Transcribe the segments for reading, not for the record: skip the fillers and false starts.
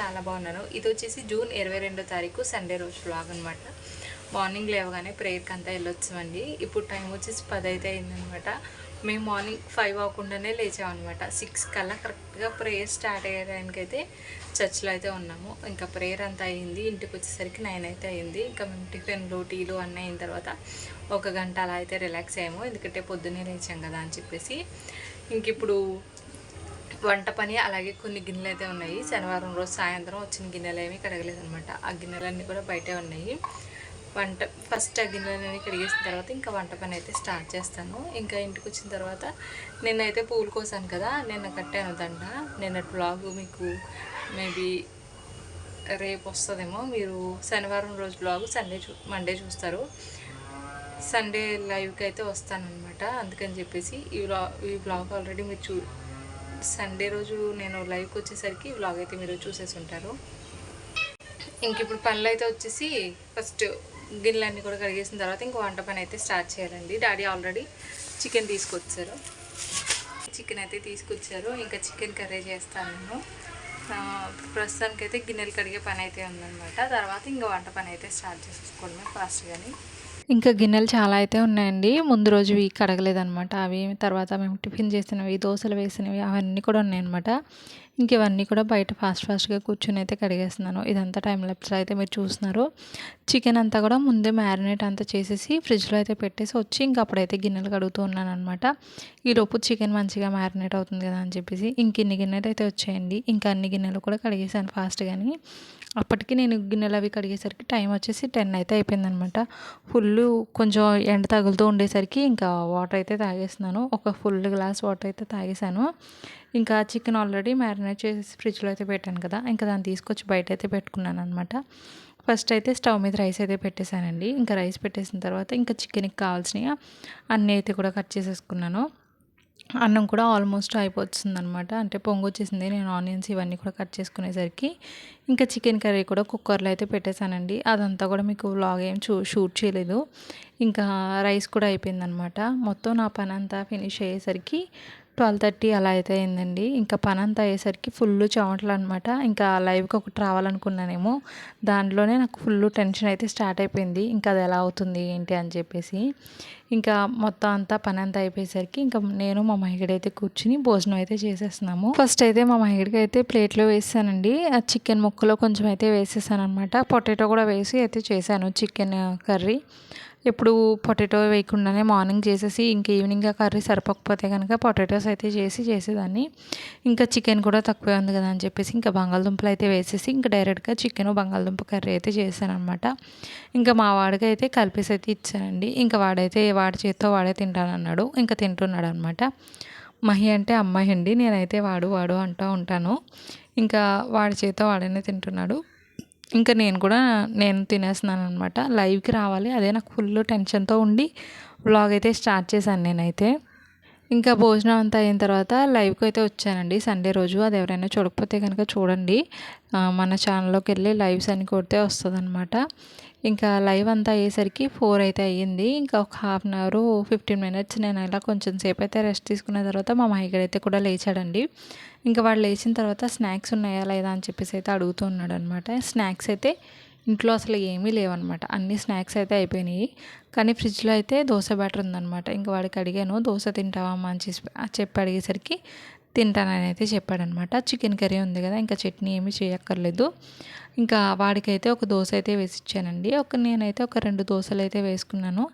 చాలా బాగున్నాను. ఇది వచ్చేసి జూన్ 22వ తారీఖు సండే రోజు వ్లాగ్ అనమాట. మార్నింగ్ లేవగానే ప్రేయర్కి అంతా వెళ్ళొచ్చామండి. ఇప్పుడు టైం వచ్చేసి 10 అయితే అయిందనమాట. మేము మార్నింగ్ 5 అవ్వకుండానే లేచామన్నమాట. 6 కల్లా కరెక్ట్గా ప్రేయర్ స్టార్ట్ అయ్యే టైంకి అయితే చర్చ్లో అయితే ఉన్నాము. ఇంకా ప్రేయర్ అంతా అయింది. ఇంటికి వచ్చేసరికి 9 అయితే అయింది. ఇంకా మేము టిఫిన్లు టీలు అన్నీ అయిన తర్వాత 1 గంట అలా అయితే రిలాక్స్ అయ్యాము. ఎందుకంటే పొద్దున్నే లేచాం కదా అని చెప్పేసి. ఇంక ఇప్పుడు వంట పని అలాగే కొన్ని గిన్నెలు అయితే ఉన్నాయి. శనివారం రోజు సాయంత్రం వచ్చిన గిన్నెలు ఏమీ కడగలేదనమాట. ఆ గిన్నెలన్నీ కూడా బయటే ఉన్నాయి. ఫస్ట్ ఆ గిన్నెలన్నీ కడిగేసిన తర్వాత ఇంకా వంట పని అయితే స్టార్ట్ చేస్తాను. ఇంకా ఇంటికి వచ్చిన తర్వాత నిన్నైతే పూలు కోసాను కదా, నిన్న కట్టాను దండ. నిన్నటి వ్లాగ్ మీకు మేబీ రేపు వస్తుందేమో. మీరు శనివారం రోజు వ్లాగ్ మండే చూస్తారు. సండే లైవ్కి అయితే వస్తానన్నమాట. అందుకని చెప్పేసి ఈ వ్లాగ్ ఆల్రెడీ మీరు సండే రోజు నేను లైవ్కి వచ్చేసరికి వ్లాగ్ అయితే మీరు చూసేసి ఉంటారు. ఇంక ఇప్పుడు పనులు అయితే వచ్చేసి ఫస్ట్ గిన్నెలన్నీ కూడా కడిగేసిన తర్వాత ఇంక వంట పని అయితే స్టార్ట్ చేయాలండి. డాడీ ఆల్రెడీ చికెన్ తీసుకొచ్చారు. ఇంకా చికెన్ కర్రీ చేస్తాను నేను. ప్రస్తుతానికి అయితే గిన్నెలు కడిగే పని అయితే ఉందన్నమాట. తర్వాత ఇంకా వంట పని అయితే స్టార్ట్ చేసుకోవడమే ఫాస్ట్గాని. ఇంకా గిన్నెలు చాలా అయితే ఉన్నాయండి. ముందు రోజు కడగలేదనమాట. అవి తర్వాత మేము టిఫిన్ చేసినవి, దోశలు వేసినవి అవన్నీ కూడా ఉన్నాయన్నమాట. ఇంక ఇవన్నీ కూడా బయట ఫాస్ట్గా కూర్చొని అయితే కడిగేస్తున్నాను. ఇదంతా టైం ల్యాప్స్లో అయితే మీరు చూస్తున్నారు. చికెన్ అంతా కూడా ముందే మ్యారినేట్ అంతా చేసేసి ఫ్రిడ్జ్లో అయితే పెట్టేసి వచ్చి ఇంకా అప్పుడైతే గిన్నెలు కడుగుతూ ఉన్నాను అనమాట. ఈలోపు చికెన్ మంచిగా మ్యారినేట్ అవుతుంది కదా అని చెప్పేసి ఇన్ని గిన్నెలు అయితే వచ్చాయండి. ఇంకా అన్ని గిన్నెలు కూడా కడిగేసాను ఫాస్ట్గాని. అప్పటికి నేను గిన్నెలు అవి కడిగేసరికి టైం వచ్చేసి 10 అయితే అయిపోయిందనమాట. కొంచెం ఎండ తగులుతూ ఉండేసరికి ఇంకా వాటర్ అయితే తాగేస్తున్నాను. ఒక ఫుల్ గ్లాస్ వాటర్ అయితే తాగేసాను. ఇంకా చికెన్ ఆల్రెడీ మ్యారినేట్ చేసి ఫ్రిడ్జ్లో అయితే పెట్టాను కదా, ఇంకా దాన్ని తీసుకొచ్చి బయట అయితే పెట్టుకున్నాను అనమాట. ఫస్ట్ అయితే స్టవ్ మీద రైస్ అయితే పెట్టేశానండి. ఇంకా రైస్ పెట్టేసిన తర్వాత ఇంకా చికెన్కి కావాల్సినవి అన్నీ అయితే కూడా కట్ చేసేసుకున్నాను. అన్నం కూడా ఆల్మోస్ట్ అయిపోతుంది అనమాట. అంటే పొంగు వచ్చేసింది. నేను ఆనియన్స్ ఇవన్నీ కూడా కట్ చేసుకునేసరికి ఇంకా చికెన్ కర్రీ కూడా కుక్కర్లో అయితే పెట్టేశానండి. అదంతా కూడా మీకు వ్లాగ్ ఏం షూట్ చేయలేదు. ఇంకా రైస్ కూడా అయిపోయిందనమాట. మొత్తం నా పని అంతా ఫినిష్ అయ్యేసరికి 12:30 అలా అయితే అయిందండి. ఇంకా పని అంతా అయ్యేసరికి ఫుల్ చెమటలు అనమాట. ఇంకా లైవ్కి ఒకటి రావాలనుకున్నానేమో, దాంట్లోనే నాకు ఫుల్ టెన్షన్ అయితే స్టార్ట్ అయిపోయింది. ఇంకా అది ఎలా అవుతుంది ఏంటి అని చెప్పేసి. ఇంకా మొత్తం అంతా పని అంతా అయిపోయేసరికి ఇంకా నేను మా మహిగడ అయితే కూర్చుని భోజనం అయితే చేసేస్తున్నాము. ఫస్ట్ అయితే మా మహిగడికి అయితే ప్లేట్లో వేసానండి. ఆ చికెన్ ముక్కలో కొంచెం అయితే వేసేసాను అనమాట. పొటాటో కూడా వేసి అయితే చేశాను చికెన్ కర్రీ. ఎప్పుడు పొటాటో వేయకుండానే మార్నింగ్ చేసేసి ఇంక ఈవినింగ్ ఆ కర్రీ సరిపోకపోతే కనుక పొటాటోస్ అయితే చేసేదాన్ని. ఇంకా చికెన్ కూడా తక్కువే ఉంది కదా అని చెప్పేసి ఇంకా బంగాళదుంపలు అయితే వేసేసి ఇంకా డైరెక్ట్గా చికెన్ బంగాళదుంప కర్రీ అయితే చేశాను అనమాట. ఇంకా మా వాడికి అయితే కలిపేసి అయితే ఇచ్చానండి. ఇంకా వాడి చేతితో వాడే తింటానన్నాడు. ఇంకా తింటున్నాడు అనమాట. మహి అంటే అమ్మాయి అండి, నేనైతే వాడు అంటూ ఉంటాను. ఇంకా వాడి చేతితో వాడనే తింటున్నాడు. ఇంకా నేను తినేస్తున్నాను అనమాట. లైవ్కి రావాలి, అదే నాకు ఫుల్ టెన్షన్తో ఉండి వ్లాగ్ అయితే స్టార్ట్ చేశాను నేనైతే. ఇంకా భోజనం అంతా అయిన తర్వాత లైవ్కి అయితే వచ్చానండి సండే రోజు. అది ఎవరైనా చూడకపోతే కనుక చూడండి. మన ఛానల్లోకి వెళ్ళి లైవ్స్ అని కొడితే వస్తుందన్నమాట. ఇంకా లైవ్ అంతా అయ్యేసరికి 4 అయితే అయ్యింది. ఇంకా ఒక 1/2 అవర్ 15 మినిట్స్ నేను ఇలా కొంచెం సేపు అయితే రెస్ట్ తీసుకున్న తర్వాత మా మహిగడ అయితే కూడా లేచాడండి. ఇంకా వాడు లేచిన తర్వాత స్నాక్స్ ఉన్నాయా లేదా అని చెప్పేసి అయితే అడుగుతూ ఉన్నాడు అనమాట. స్నాక్స్ అయితే ఇంట్లో అసలు ఏమీ లేవన్నమాట. అన్ని స్నాక్స్ అయితే అయిపోయినాయి. కానీ ఫ్రిడ్జ్లో అయితే దోశ బ్యాటర్ ఉందన్నమాట. ఇంకా వాడికి అడిగాను, దోశ తింటావా అమ్మ అని చెప్పి అడిగేసరికి తింటానని అయితే చెప్పాడనమాట. చికెన్ కర్రీ ఉంది కదా, ఇంకా చట్నీ ఏమీ చేయక్కర్లేదు. ఇంకా వాడికైతే ఒక దోశ అయితే వేసిచ్చానండి. నేనైతే ఒక 2 దోశలు అయితే వేసుకున్నాను.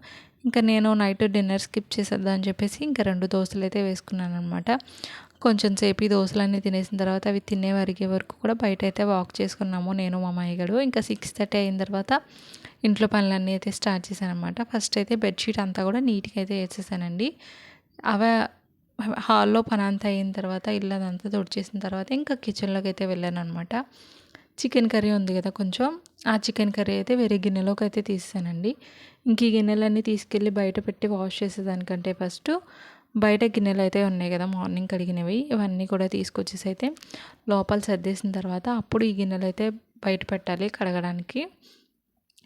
ఇంకా నేను నైట్ డిన్నర్ స్కిప్ చేసేద్దాం అని చెప్పేసి ఇంకా 2 దోశలు అయితే వేసుకున్నాను అనమాట. కొంచెం సేపు ఈ దోశలన్నీ తినేసిన తర్వాత అవి తినేవరిగే వరకు కూడా బయట అయితే వాక్ చేసుకున్నాము నేను మా మామయ్యగాడు. ఇంకా 6:30 అయిన తర్వాత ఇంట్లో పనులన్నీ అయితే స్టార్ట్ చేశాను అనమాట. ఫస్ట్ అయితే బెడ్షీట్ అంతా కూడా నీట్గా అయితే వేసేసానండి. హాల్లో పని అంతా అయిన తర్వాత ఇల్లు అదంతా తుడిచేసిన తర్వాత ఇంకా కిచెన్లోకి అయితే వెళ్ళాను అనమాట. చికెన్ కర్రీ ఉంది కదా కొంచెం, ఆ చికెన్ కర్రీ అయితే వేరే గిన్నెలోకి అయితే తీసానండి. ఇంక ఈ గిన్నెలన్నీ తీసుకెళ్ళి బయట పెట్టి వాష్ చేసేదానికంటే ఫస్ట్ బయట గిన్నెలు అయితే ఉన్నాయి కదా మార్నింగ్ కడిగినవి, ఇవన్నీ కూడా తీసుకొచ్చేసి అయితే లోపల సర్దేసిన తర్వాత అప్పుడు ఈ గిన్నెలు అయితే బయట పెట్టాలి కడగడానికి.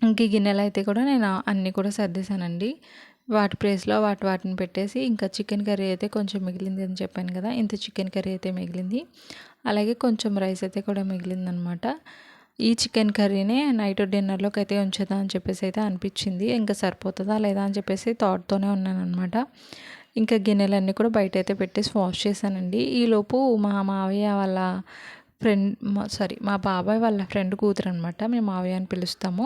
ఇంక ఈ గిన్నెలు అయితే కూడా నేను అన్నీ కూడా సర్దేశానండి. వాటి ప్లేస్లో వాటిని పెట్టేసి ఇంకా చికెన్ కర్రీ అయితే కొంచెం మిగిలింది అని చెప్పాను కదా, ఇంత చికెన్ కర్రీ అయితే మిగిలింది. అలాగే కొంచెం రైస్ అయితే కూడా మిగిలిందనమాట. ఈ చికెన్ కర్రీనే నైట్ డిన్నర్లోకి అయితే ఉంచుదాం అని చెప్పేసి అయితే అనిపించింది. ఇంకా సరిపోతుందా లేదా అని చెప్పేసి థాట్తోనే ఉన్నానమాట. ఇంకా గిన్నెలన్నీ కూడా బయట అయితే పెట్టేసి వాష్ చేశానండి. ఈలోపు మా మావయ్య వాళ్ళ మా బాబాయ్ వాళ్ళ ఫ్రెండ్ కూతురు అనమాట, మేము మావయ్య అని పిలుస్తాము.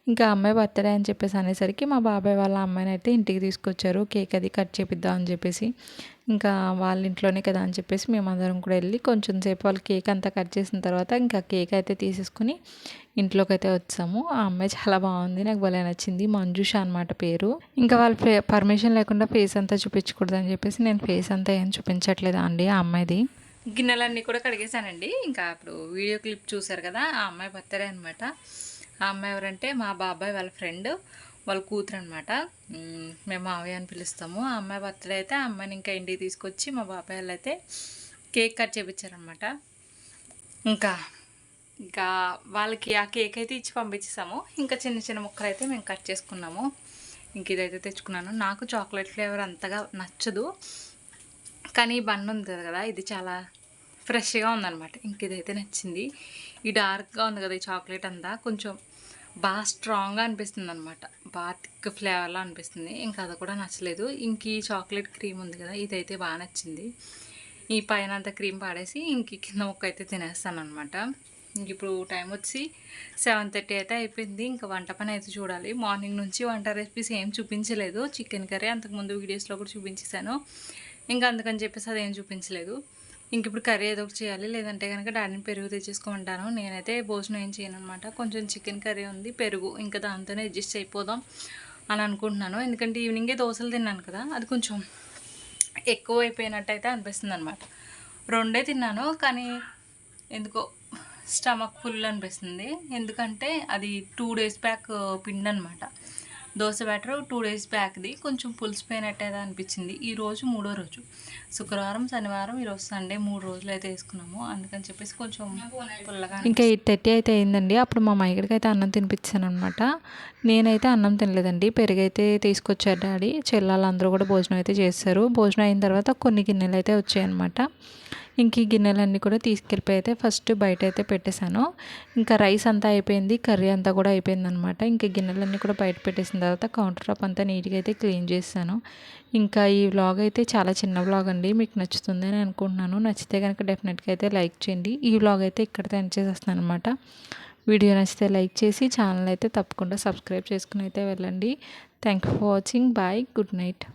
ఇంకా అమ్మాయి బర్త్డే అని చెప్పేసి అనేసరికి మా బాబాయ్ వాళ్ళ అమ్మాయిని అయితే ఇంటికి తీసుకొచ్చారు, కేక్ అది కట్ చేపిద్దాం అని చెప్పేసి. ఇంకా వాళ్ళ ఇంట్లోనే కదా అని చెప్పేసి మేమందరం కూడా వెళ్ళి కొంచెం సేపు వాళ్ళు కేక్ అంతా కట్ చేసిన తర్వాత ఇంకా కేక్ అయితే తీసేసుకుని ఇంట్లోకి అయితే వచ్చాము. ఆ అమ్మాయి చాలా బాగుంది, నాకు భలే నచ్చింది. మంజుష అనమాట పేరు. ఇంకా వాళ్ళు పర్మిషన్ లేకుండా ఫేస్ అంతా చూపించకూడదు అని చెప్పేసి నేను ఫేస్ అంతా ఏం చూపించట్లేదు అండి ఆ అమ్మాయిది. గిన్నెలన్నీ కూడా కడిగేశానండి. ఇంకా ఇప్పుడు వీడియో క్లిప్ చూసారు కదా, ఆ అమ్మాయి బర్త్డే అనమాట. ఆ అమ్మాయి ఎవరంటే మా బాబాయ్ వాళ్ళ ఫ్రెండ్ వాళ్ళ కూతురు అనమాట. మేము మావయ్య అని పిలుస్తాము. ఆ అమ్మాయి బర్త్డే అయితే ఆ అమ్మాయిని ఇంకా ఇంటికి తీసుకొచ్చి మా బాబాయ్ వాళ్ళు అయితే కేక్ కట్ చేయించారనమాట. ఇంకా ఇంకా వాళ్ళకి ఆ కేక్ అయితే ఇచ్చి పంపించేసాము. ఇంకా చిన్న చిన్న ముక్కలు అయితే మేము కట్ చేసుకున్నాము. ఇంక ఇదైతే తెచ్చుకున్నాను. నాకు చాక్లెట్ ఫ్లేవర్ అంతగా నచ్చదు, కానీ ఈ బన్ ఉంది కదా, ఇది చాలా ఫ్రెష్గా ఉందన్నమాట. ఇంక ఇదైతే నచ్చింది. ఈ డార్క్గా ఉంది కదా ఈ చాక్లెట్ అంతా కొంచెం బాగా స్ట్రాంగ్గా అనిపిస్తుంది అనమాట, బాగా థిక్ ఫ్లేవర్లా అనిపిస్తుంది. ఇంకా అది కూడా నచ్చలేదు. ఇంక ఈ చాక్లెట్ క్రీమ్ ఉంది కదా, ఇదైతే బాగా నచ్చింది. ఈ పైన అంతా క్రీమ్ పాడేసి ఇంక కింద ముక్క అయితే తినేస్తాను అనమాట. ఇంక ఇప్పుడు టైం వచ్చి 7:30 అయితే అయిపోయింది. ఇంకా వంట పని అయితే చూడాలి. మార్నింగ్ నుంచి వంట రెసిపీస్ ఏం చూపించలేదు. చికెన్ కర్రీ అంతకుముందు వీడియోస్లో కూడా చూపించేశాను, ఇంకా అందుకని చెప్పేసి అదేం చూపించలేదు. ఇంక ఇప్పుడు కర్రీ ఏదో ఒకటి చేయాలి, లేదంటే కనుక డాడీని పెరుగు తెచ్చేసుకోమంటాను. నేనైతే భోజనం ఏం చేయను అనమాట. కొంచెం చికెన్ కర్రీ ఉంది, పెరుగు, ఇంకా దాంతోనే అడ్జస్ట్ అయిపోదాం అని అనుకుంటున్నాను. ఎందుకంటే ఈవినింగే దోశలు తిన్నాను కదా, అది కొంచెం ఎక్కువ అయిపోయినట్టు అయితే అనిపిస్తుంది అనమాట. 2 తిన్నాను, కానీ ఎందుకో స్టమక్ ఫుల్ అనిపిస్తుంది. ఎందుకంటే అది 2 days బ్యాక్ పిండి అనమాట. దోశ బ్యాటర్ 2 days బ్యాక్ది కొంచెం పులిసిపోయినట్టు అయితే అనిపించింది. ఈరోజు 3వ రోజు, శుక్రవారం, శనివారం, ఈరోజు సండే, 3 రోజులు అయితే వేసుకున్నాము. అందుకని చెప్పేసి కొంచెం పుల్లగా. ఇంకా 8:30 అయితే అయిందండి. అప్పుడు మా మైగడికి అయితే అన్నం తినిపించాను అనమాట. నేనైతే అన్నం తినలేదండి, పెరుగైతే తీసుకొచ్చారు డాడీ. చెల్లెళ్ళందరూ కూడా భోజనం అయితే చేస్తారు. భోజనం అయిన తర్వాత కొన్ని గిన్నెలు అయితే వచ్చాయన్నమాట. ఇంక ఈ గిన్నెలన్నీ కూడా తీసుకెళ్ళిపోయి అయితే ఫస్ట్ బయట అయితే పెట్టేశాను. ఇంకా రైస్ అంతా అయిపోయింది, కర్రీ అంతా కూడా అయిపోయింది అనమాట. ఇంకా గిన్నెలన్నీ కూడా బయట పెట్టేసిన తర్వాత కౌంటర్ టాప్ అంతా నీట్గా అయితే క్లీన్ చేశాను. ఇంకా ఈ వ్లాగ్ అయితే చాలా చిన్న వ్లాగ్ అండి, మీకు నచ్చుతుంది అని అనుకుంటున్నాను. నచ్చితే కనుక డెఫినెట్గా అయితే లైక్ చేయండి. ఈ వ్లాగ్ అయితే ఇక్కడితో ఎండ్ చేసేస్తాను అనమాట. వీడియో నచ్చితే లైక్ చేసి ఛానల్ అయితే తప్పకుండా సబ్స్క్రైబ్ చేసుకుని అయితే వెళ్ళండి. Thank you for watching. Bye, good night.